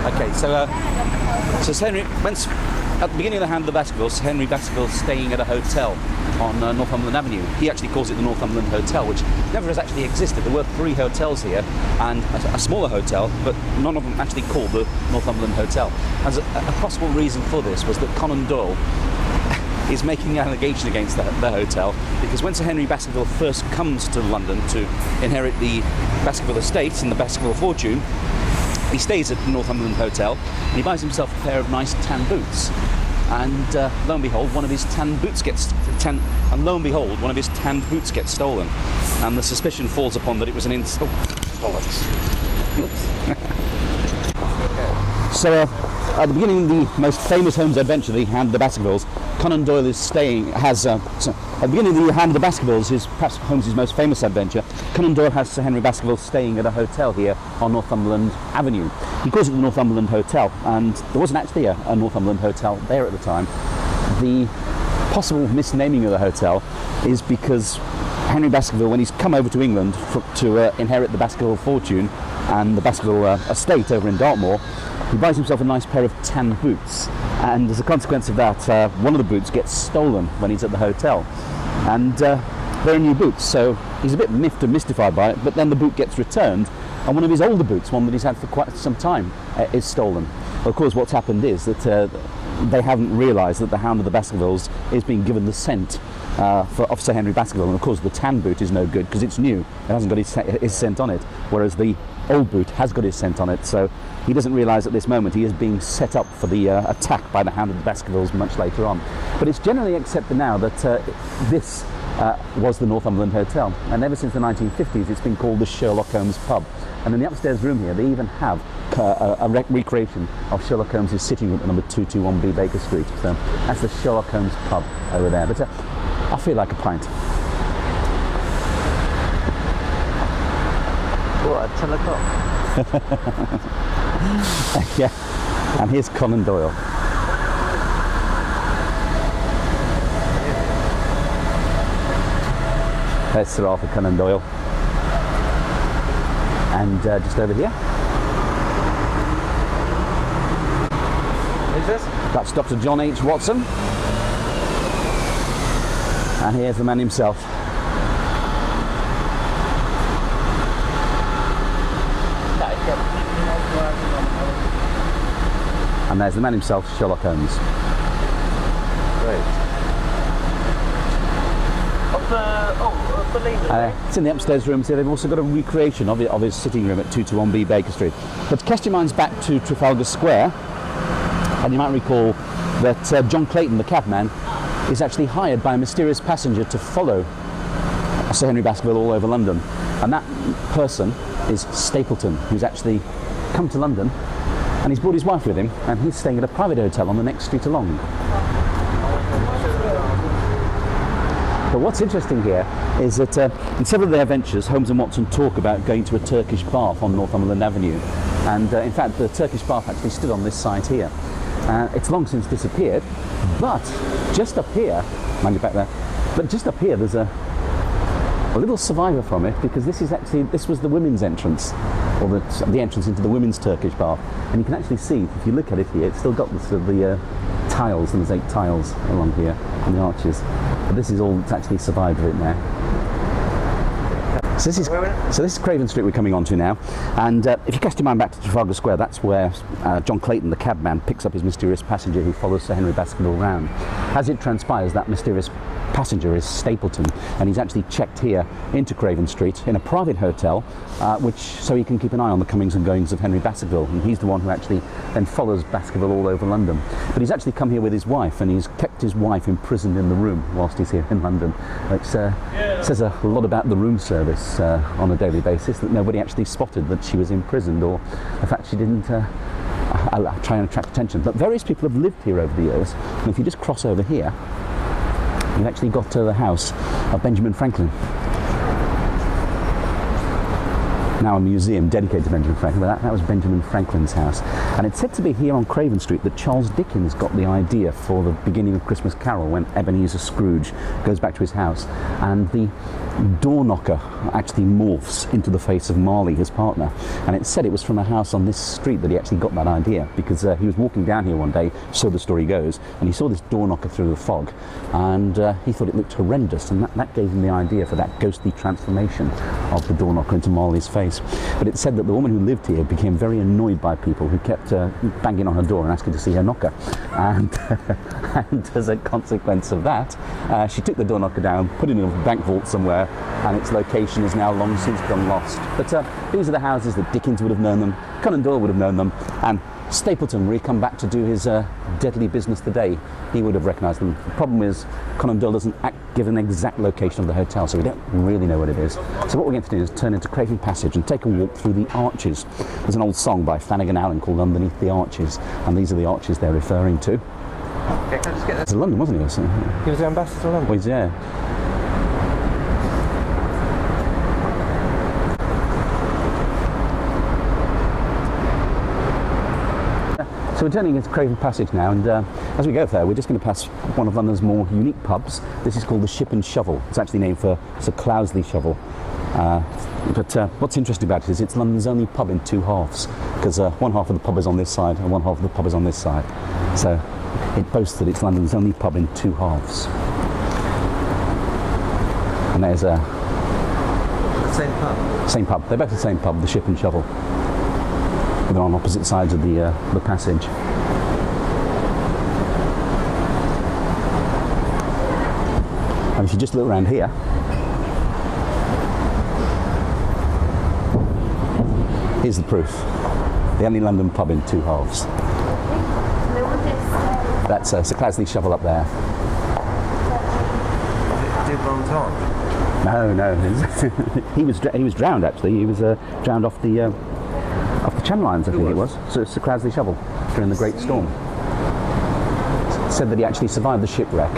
Okay, so Sir Henry, at the beginning of the Hound of the Baskervilles, Sir Henry Baskerville staying at a hotel on Northumberland Avenue. He actually calls it the Northumberland Hotel, which never has actually existed. There were 3 hotels here, and a smaller hotel, but none of them actually called the Northumberland Hotel. As a possible reason for this was that Conan Doyle is making an allegation against the hotel, because when Sir Henry Baskerville first comes to London to inherit the Baskerville estate and the Baskerville fortune, he stays at the Northumberland Hotel and he buys himself a pair of nice tan boots. And lo and behold, one of his tanned boots gets stolen, and the suspicion falls upon that it was an insult. So at the beginning of the most famous Holmes adventure, the Hound of the Baskervilles, Conan Doyle is staying, at the beginning of the Hound of the Baskervilles is perhaps Holmes' most famous adventure. Conan Doyle has Sir Henry Baskerville staying at a hotel here on Northumberland Avenue. He calls it the Northumberland Hotel, and there wasn't actually a Northumberland Hotel there at the time. The possible misnaming of the hotel is because Henry Baskerville, when he's come over to England to inherit the Baskerville fortune and the Baskerville estate over in Dartmoor, he buys himself a nice pair of tan boots, and as a consequence of that, one of the boots gets stolen when he's at the hotel, and they're new boots, so he's a bit miffed and mystified by it. But then the boot gets returned, and one of his older boots, one that he's had for quite some time, is stolen. Of course, what's happened is that they haven't realised that the Hound of the Baskervilles is being given the scent of Sir Henry Baskerville, and of course the tan boot is no good because it's new, it hasn't got his scent on it, whereas the old boot has got his scent on it. So he doesn't realise at this moment he is being set up for the attack by the Hound of the Baskervilles much later on. But it's generally accepted now that this was the Northumberland Hotel, and ever since the 1950s it's been called the Sherlock Holmes Pub. And in the upstairs room here they even have a recreation of Sherlock Holmes' sitting room at number 221B Baker Street. So that's the Sherlock Holmes Pub over there. But I feel like a pint. What, at 10 o'clock? Yeah, and here's Conan Doyle. There's Sir Arthur Conan Doyle. And just over here, Who's this? that's Dr. John H. Watson. And here's the man himself. And there's the man himself, Sherlock Holmes. Great. Of the leader, It's in the upstairs rooms here. They've also got a recreation of his sitting room at 221B Baker Street. But cast your minds back to Trafalgar Square, and you might recall that John Clayton, the cabman, is actually hired by a mysterious passenger to follow Sir Henry Baskerville all over London. And that person is Stapleton, who's actually come to London, and he's brought his wife with him, and he's staying at a private hotel on the next street along. But what's interesting here is that in several of their ventures, Holmes and Watson talk about going to a Turkish bath on Northumberland Avenue. And in fact, the Turkish bath actually stood on this site here. It's long since disappeared, but just up here, mind you back there, but just up here there's a little survivor from it, because this was the women's entrance, or the entrance into the women's Turkish bath. And you can actually see, if you look at it here, it's still got the tiles, and there's 8 tiles along here, and the arches. But this is all that's actually survived of it now. So this is Craven Street we're coming on to now, and if you cast your mind back to Trafalgar Square, that's where John Clayton, the cabman, picks up his mysterious passenger who follows Sir Henry Baskerville round. As it transpires, that mysterious passenger is Stapleton, and he's actually checked here into Craven Street in a private hotel, so he can keep an eye on the comings and goings of Henry Baskerville, and he's the one who actually then follows Baskerville all over London. But he's actually come here with his wife, and he's kept his wife imprisoned in the room whilst he's here in London, which says a lot about the room service on a daily basis, that nobody actually spotted that she was imprisoned, or the fact she didn't try and attract attention. But various people have lived here over the years, and if you just cross over here, you've actually got to the house of Benjamin Franklin. now a museum dedicated to Benjamin Franklin, but that was Benjamin Franklin's house. And it's said to be here on Craven Street that Charles Dickens got the idea for the beginning of Christmas Carol when Ebenezer Scrooge goes back to his house, and the door knocker actually morphs into the face of Marley, his partner. And it's said it was from a house on this street that he actually got that idea, because he was walking down here one day, so the story goes, and he saw this door knocker through the fog, and he thought it looked horrendous, and that gave him the idea for that ghostly transformation of the door knocker into Marley's face. But it's said that the woman who lived here became very annoyed by people who kept banging on her door and asking to see her knocker, and, and as a consequence of that, she took the door knocker down, put it in a bank vault somewhere, and its location is now long since gone lost. But these are the houses that Dickens would have known them, Conan Doyle would have known them, and Stapleton, where he come back to do his deadly business today, he would have recognised them. The problem is Conan Doyle doesn't give an exact location of the hotel, so we don't really know what it is. So what we're going to do is turn into Craven Passage and take a walk through the arches. There's an old song by Flanagan Allen called Underneath the Arches, and these are the arches they're referring to. Okay, can I just get It's London, wasn't he? He was the ambassador to London? Well, he's, yeah. So we're turning into Craven Passage now, and as we go there, we're just going to pass one of London's more unique pubs. This is called the Ship and Shovel. It's actually named for Sir Cloudesley Shovel. But what's interesting about it is it's London's only pub in two halves, because one half of the pub is on this side and one half of the pub is on this side. So it boasts that it's London's only pub in two halves. And there's The same pub? same pub. They're both the same pub, the Ship and Shovel. They're on opposite sides of the passage. And if you just look around here, here's the proof. The only London pub in two halves. That's Sir Cloudesley Shovel up there. Did Bonton? No. he was drowned actually. He was drowned off the Channel Islands, I think it was. So Sir Cloudesley Shovel during the Great Storm. Said that he actually survived the shipwreck,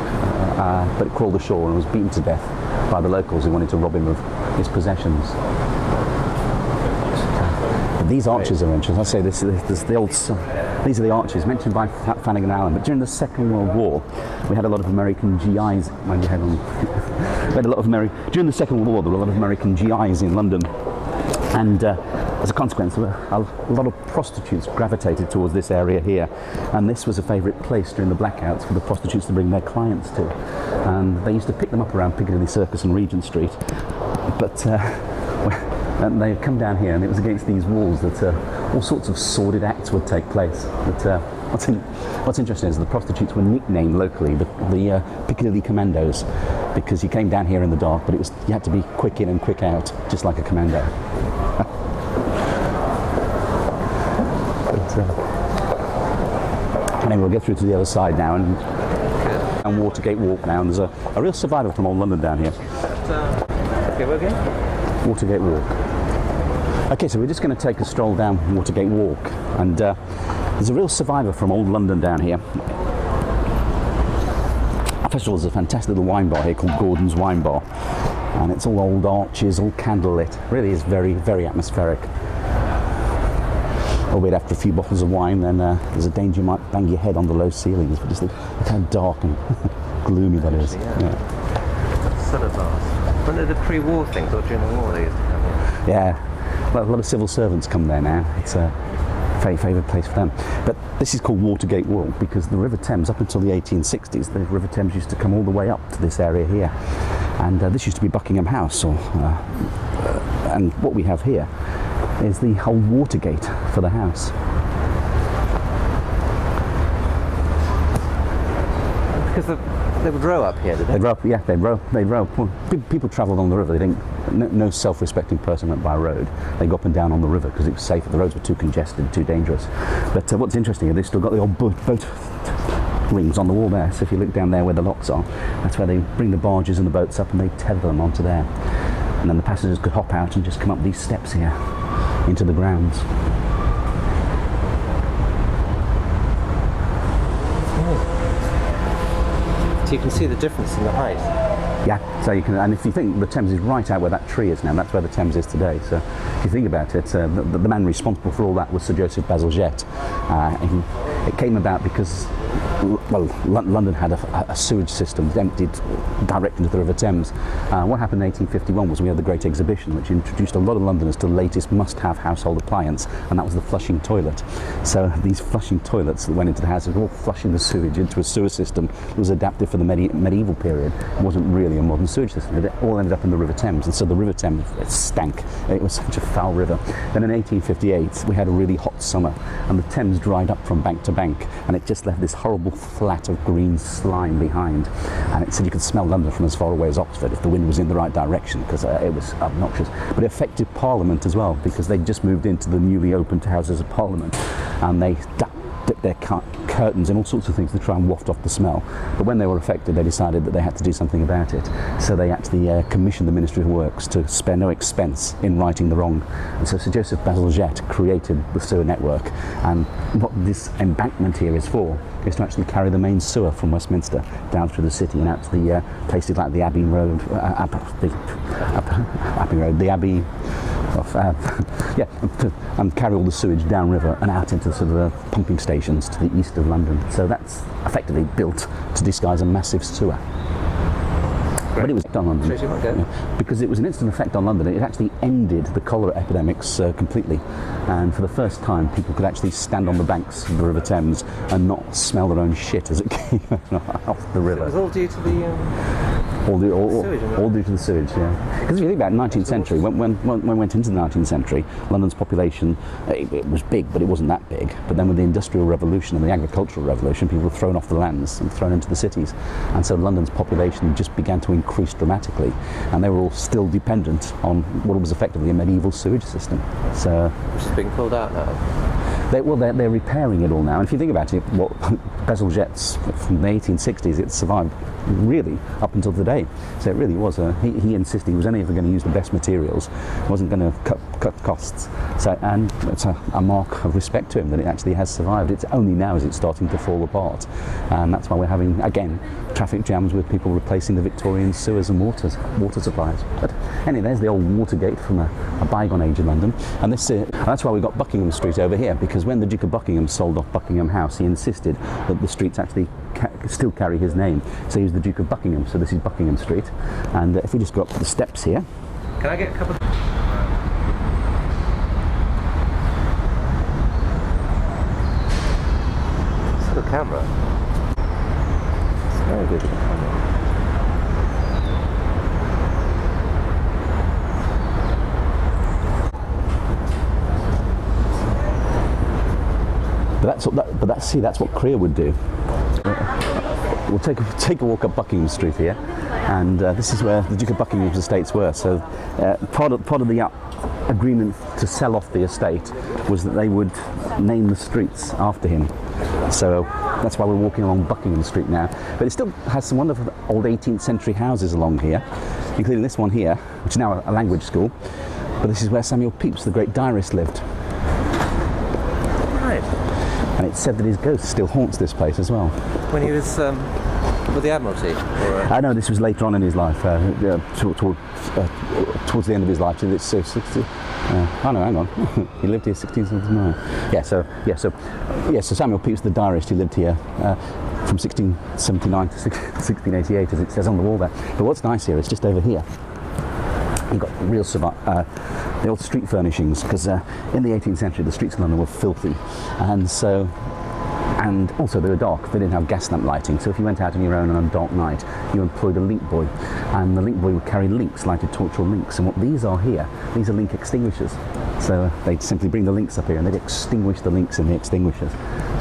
but it crawled ashore and was beaten to death by the locals who wanted to rob him of his possessions. But these arches are interesting. I say this the old. These are the arches mentioned by Flanagan Allen. But during the Second World War, we had a lot of American GIs. During the Second World War, there were a lot of American GIs in London, and as a consequence, a lot of prostitutes gravitated towards this area here, and this was a favourite place during the blackouts for the prostitutes to bring their clients to. And they used to pick them up around Piccadilly Circus and Regent Street, but and they'd come down here, and it was against these walls that all sorts of sordid acts would take place. But what's interesting is the prostitutes were nicknamed locally the Piccadilly Commandos, because you came down here in the dark, but you had to be quick in and quick out, just like a commando. And then we'll get through to the other side now, and Watergate Walk now, and there's a real survivor from old London down here. Okay, we're okay? Watergate Walk. Okay, so we're just going to take a stroll down Watergate Walk, and there's a real survivor from old London down here. First of all, there's a fantastic little wine bar here called Gordon's Wine Bar, and it's all old arches, all candlelit. Really is very, very atmospheric. Albeit after a few bottles of wine, then there's a danger you might bang your head on the low ceilings. But just look how dark and gloomy that is. Yeah. Sort of bars. One of the pre-war things, or during the war they used to come here? Yeah, well, a lot of civil servants come there now. It's a very favoured place for them. But this is called Watergate Walk because the River Thames, up until the 1860s, the River Thames used to come all the way up to this area here. And this used to be Buckingham House. And what we have here is the whole Watergate for the house. Because they would row up here, did they? They'd row up, yeah, they'd row. Well, people travelled on the river. They didn't. No self-respecting person went by road. They go up and down on the river because it was safer. The roads were too congested, too dangerous. But what's interesting is they've still got the old boat rings on the wall there. So if you look down there where the locks are, that's where they bring the barges and the boats up and they tether them onto there. And then the passengers could hop out and just come up these steps here into the grounds. So you can see the difference in the height. Yeah, so you can, and if you think the Thames is right out where that tree is now, that's where the Thames is today. So if you think about it, the man responsible for all that was Sir Joseph Bazalgette. It came about because, well, London had a sewage system emptied direct into the River Thames. What happened in 1851 was we had the Great Exhibition, which introduced a lot of Londoners to the latest must-have household appliance, and that was the flushing toilet. So these flushing toilets that went into the houses were all flushing the sewage into a sewer system that was adapted for the medieval period. It wasn't really a modern sewage system. It all ended up in the River Thames, and so the River Thames, it stank. It was such a foul river. Then in 1858 we had a really hot summer, and the Thames dried up from bank to bank, and it just left this horrible flat of green slime behind. And it said you could smell London from as far away as Oxford if the wind was in the right direction, because it was obnoxious. But it affected Parliament as well, because they just moved into the newly opened Houses of Parliament, and they dipped their curtains and all sorts of things to try and waft off the smell. But when they were affected, they decided that they had to do something about it. So they actually commissioned the Ministry of Works to spare no expense in righting the wrong. And so Sir Joseph Bazalgette created the sewer network. And what this embankment here is for is to actually carry the main sewer from Westminster down through the city and out to the places like the Abbey Road, the Abbey of, and carry all the sewage downriver and out into sort of the pumping stations to the east of London. So that's effectively built to disguise a massive sewer. But it was on London, because it was an instant effect on London. It actually ended the cholera epidemics completely, and for the first time people could actually stand on the banks of the River Thames and not smell their own shit as it came off the river. So it was all due to the all due to the sewage, yeah. Because if you think about 19th century, when we went into the 19th century, London's population, it was big, but it wasn't that big. But then with the Industrial Revolution and the Agricultural Revolution, people were thrown off the lands and thrown into the cities. And so London's population just began to increase dramatically, and they were all still dependent on what was effectively a medieval sewage system. So, which is being pulled out now. They're repairing it all now. And if you think about it, what Bazalgette's from the 1860s, it survived really up until today. So it really was he insisted he was only ever going to use the best materials, wasn't going to cut costs. So, and it's a mark of respect to him that it actually has survived. It's only now is it starting to fall apart, and that's why we're having again traffic jams with people replacing the Victorian sewers and water supplies. But anyway, there's the old Watergate from a bygone age in London, and that's why we've got Buckingham Street over here, because when the Duke of Buckingham sold off Buckingham House, he insisted that the streets actually still carry his name. So he was the Duke of Buckingham, so this is Buckingham Street. And if we just go up the steps here. Can I get a couple of... It's a good camera. It's very good camera. That's what Creer would do. We'll take a walk up Buckingham Street here, and this is where the Duke of Buckingham's estates were. So part of the agreement to sell off the estate was that they would name the streets after him. So that's why we're walking along Buckingham Street now. But it still has some wonderful old 18th century houses along here, including this one here, which is now a language school. But this is where Samuel Pepys, the great diarist, lived. Right. And it's said that his ghost still haunts this place as well. When he was with the Admiralty? I know this was later on in his life, towards the end of his life. Oh no, hang on. He lived here 1679. So Samuel Pepys, the diarist, he lived here from 1679 to 1688, as it says on the wall there. But what's nice here is just over here, you've got real the old street furnishings, because in the 18th century the streets of London were filthy, and also they were dark. They didn't have gas lamp lighting, so if you went out on your own on a dark night, you employed a link boy, and the link boy would carry links, lighted torch or links. And what these are here, these are link extinguishers. So they'd simply bring the links up here and they'd extinguish the links in the extinguishers.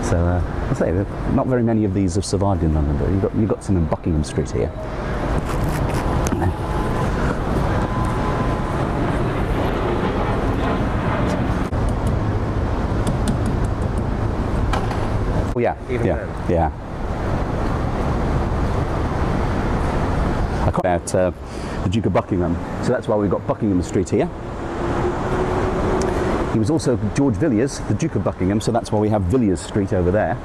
So I say, not very many of these have survived in London, but you've got some in Buckingham Street here. Yeah. I quite about the Duke of Buckingham, so that's why we've got Buckingham Street here. He was also George Villiers, the Duke of Buckingham, so that's why we have Villiers Street over there.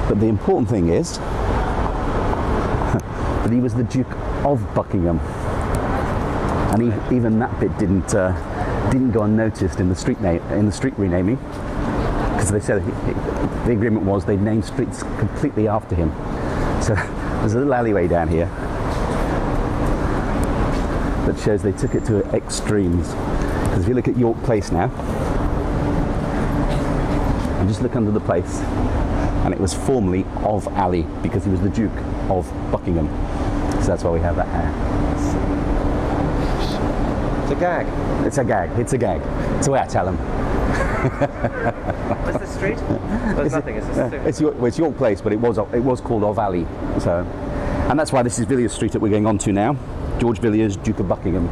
But the important thing is that he was the Duke of Buckingham, and even that bit didn't go unnoticed in the street renaming, because they said the agreement was they'd name streets completely after him. So there's a little alleyway down here that shows they took it to extremes. Because if you look at York Place now, and just look under the place, and it was formerly of Alley because he was the Duke of Buckingham. So that's why we have that there. It's a gag. It's a gag. It's a gag. It's the way I tell them. What's the street? There's nothing. It's It's York Place, but it was called of Alley. So, and that's why this is Villiers Street that we're going on to now. George Villiers, Duke of Buckingham.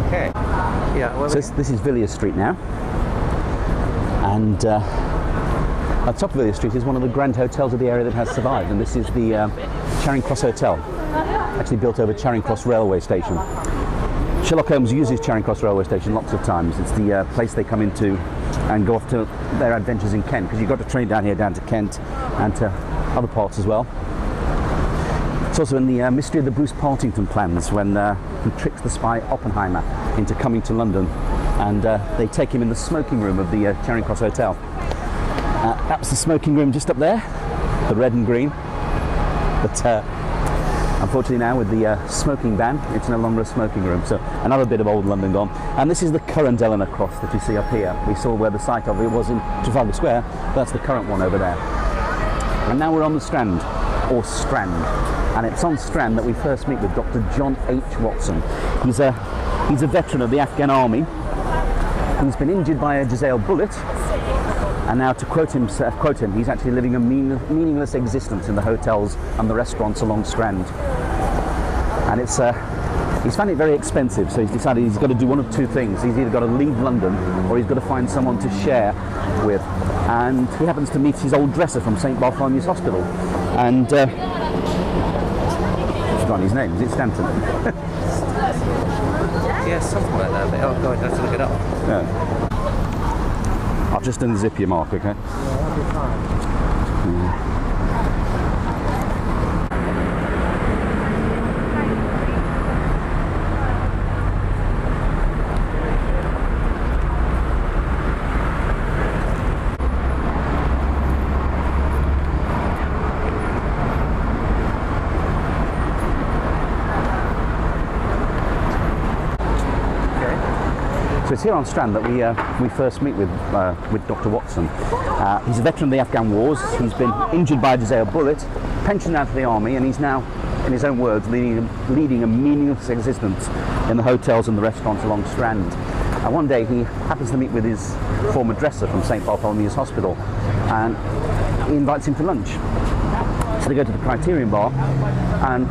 okay. Yeah. Well, So this is Villiers Street now, and at the top of Villiers Street is one of the grand hotels of the area that has survived, and this is the Charing Cross Hotel, actually built over Charing Cross railway station. Sherlock Holmes uses Charing Cross railway station lots of times. It's the place they come into and go off to their adventures in Kent, because you've got to train down here down to Kent and to other parts as well. It's also in the Mystery of the Bruce Partington plans, when he tricks the spy Oppenheimer into coming to London, and they take him in the smoking room of the Charing Cross Hotel. That was the smoking room just up there, the red and green. But unfortunately now with the smoking ban, it's no longer a smoking room. So another bit of old London gone. And this is the current Eleanor Cross that you see up here. We saw where the site of it was in Trafalgar Square. That's the current one over there. And now we're on the Strand, or Strand. And it's on Strand that we first meet with Dr. John H. Watson. He's a veteran of the Afghan army. He's been injured by a Jezail bullet, and now, to quote him, he's actually living a meaningless existence in the hotels and the restaurants along Strand. And he's found it very expensive, so he's decided he's got to do one of two things. He's either got to leave London, or he's got to find someone to share with. And he happens to meet his old dresser from St Bartholomew's Hospital, and I've forgotten his name. Is it Stanton? yeah, something like that. But, oh God, I have to look it up. Yeah. I'll just unzip your mark, okay? That'll be fine. So it's here on Strand that we first meet with Dr. Watson. He's a veteran of the Afghan wars. He's been injured by a Jezail bullet, pensioned out of the army, and he's now, in his own words, leading a meaningless existence in the hotels and the restaurants along Strand. And one day he happens to meet with his former dresser from St Bartholomew's Hospital, and he invites him for lunch. So they go to the Criterion Bar, and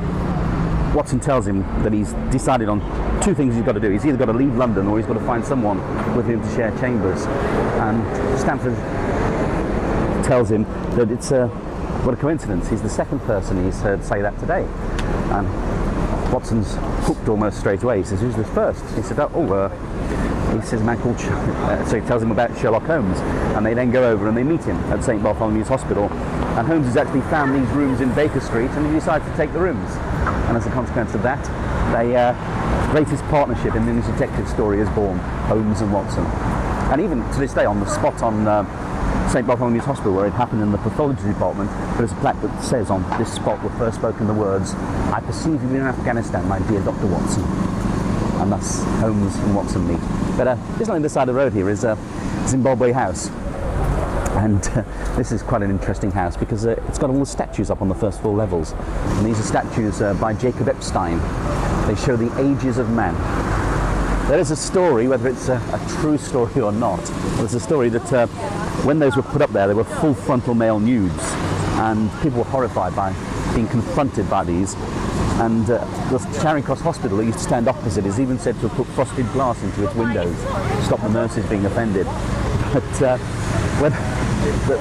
Watson tells him that he's decided on two things he's got to do. He's either got to leave London, or he's got to find someone with whom to share chambers. And Stanford tells him that it's what a coincidence. He's the second person he's heard say that today. And Watson's hooked almost straight away. He says, "Who's the first?" He said, he says a man called so he tells him about Sherlock Holmes, and they then go over and they meet him at St Bartholomew's Hospital, and Holmes has actually found these rooms in Baker Street, and he decides to take the rooms, and as a consequence of that, they greatest partnership in the detective story is born, Holmes and Watson. And even to this day, on the spot on St Bartholomew's Hospital where it happened in the pathology department, there's a plaque that says on this spot were first spoken the words, "I perceive you in Afghanistan, my dear Dr. Watson." And thus Holmes and Watson meet. But just on the side of the road here is Zimbabwe House. And this is quite an interesting house because it's got all the statues up on the first 4 levels. And these are statues by Jacob Epstein. They show the ages of man. There is a story, whether it's a true story or not, there's a story that when those were put up there, they were full frontal male nudes. And people were horrified by being confronted by these. And the Charing Cross Hospital that used to stand opposite is even said to have put frosted glass into its windows to stop the nurses being offended. But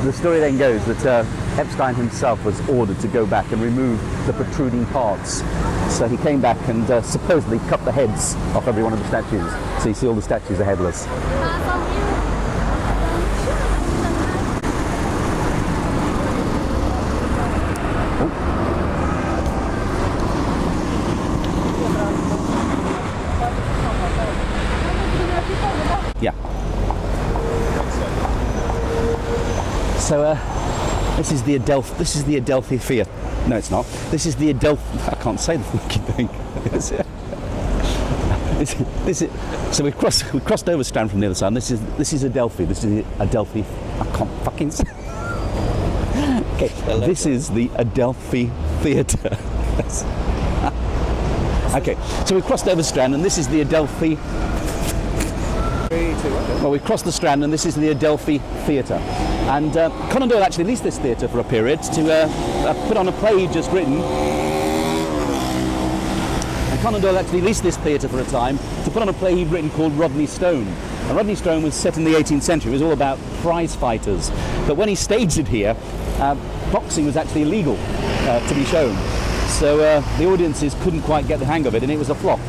the story then goes that Epstein himself was ordered to go back and remove the protruding parts. So he came back and supposedly cut the heads off every one of the statues. So you see all the statues are headless. Yeah. So this is the Adelphi Theatre. No, it's not. This is the I can't say the fucking thing. So we've crossed over Strand from the other side. And this is Adelphi. This is the Adelphi. I can't fucking say. Okay, this is the Adelphi Theatre. Okay, so we've crossed over Strand, and this is the Adelphi. 3, 2, 1. Well, we've crossed the Strand, and this is the Adelphi Theatre. And Conan Doyle actually leased this theatre for a period to put on a play he'd just written. And Conan Doyle actually leased this theatre for a time to put on a play he'd written called Rodney Stone. And Rodney Stone was set in the 18th century. It was all about prize fighters. But when he staged it here, boxing was actually illegal to be shown. So the audiences couldn't quite get the hang of it, and it was a flop.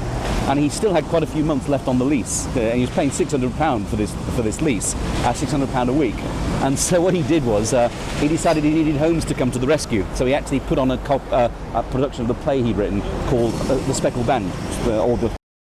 And he still had quite a few months left on the lease. And he was paying £600 for this lease, £600 a week. And so what he did was he decided he needed homes to come to the rescue. So he actually put on a production of the play he'd written called The Speckled Band, or the